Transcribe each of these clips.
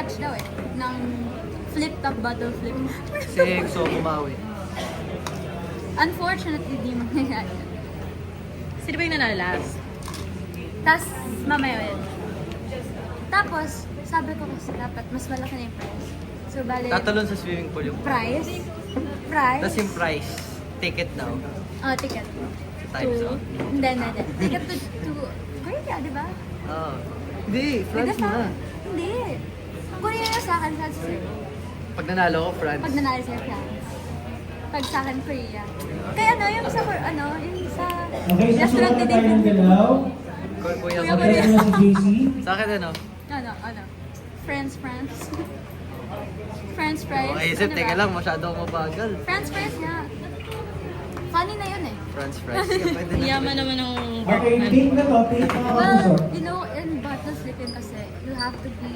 match daw eh. Ng flip top, bottle flip. Si Exo bumawi. Unfortunately, di mangyayari. Sino ba yung nanalo last? Tapos, mamaya yun. Tapos, sabi ko kasi dapat mas malaki na yung price. So, bale, Tatalon sa swimming pool yung price? Price? Tapos yung price, ticket daw. Oh, ticket. Times To, out. hindi. Ticket to Korea, di ba? Oo. Hindi, France Nagkasa- na. Hindi. Korea na sa akin, sa sir. Pag nanalo ko, France. Pag nanalo sa'yo, France. Pag sa akin, Korea. Kaya ano, yung sa, yung sa Okay, so restaurant sumunod ni na tayo ng David. galaw. Kuya Kuya Okay, Korea. ano si JC? Sa akin ano? Ano? France. France fries. Okay, isip, Ano teka ba? lang, masyado ako mabagal. France fries nga. Funny na yun eh. France fries. Kaya pwede na. Yaman naman ng Okay, take na to, take na Well, ako. you know, in bottle flipping kasi, you have to be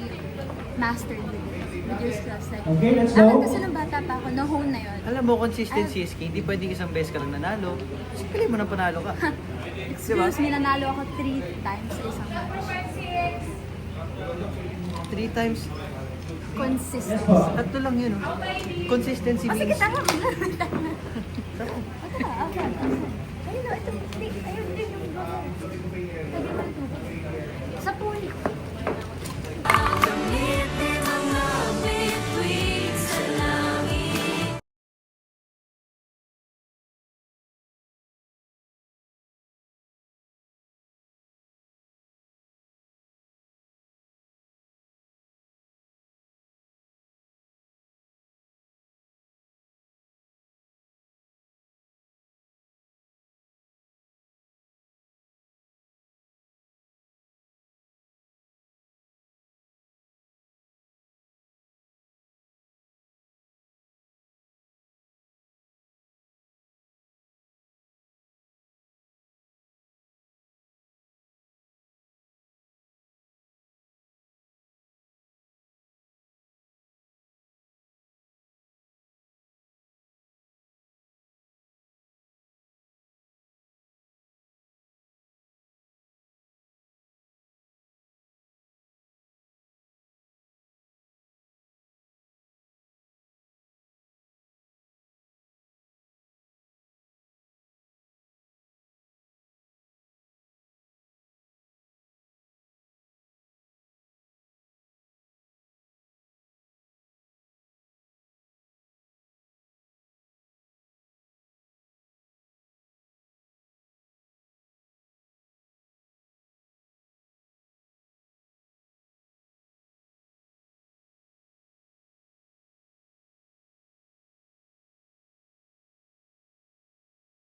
mastered with it. With your skills. Like, Okay, let's akin go. kasi nung bata pa ako, na-hone na yun. Alam mo, consistency is key. Hindi pwedeng isang beses ka lang nanalo. Sige, mo nang panalo ka. Excuse me, nanalo ako 3 times sa isang match. 3 times. Consistent. Yes po. Tatlo lang yun. Oh. Consistency Oh, sige, means... tama. Okay. Ayun, ito. Ayun din yung Lagyan mo ito. Sa pool.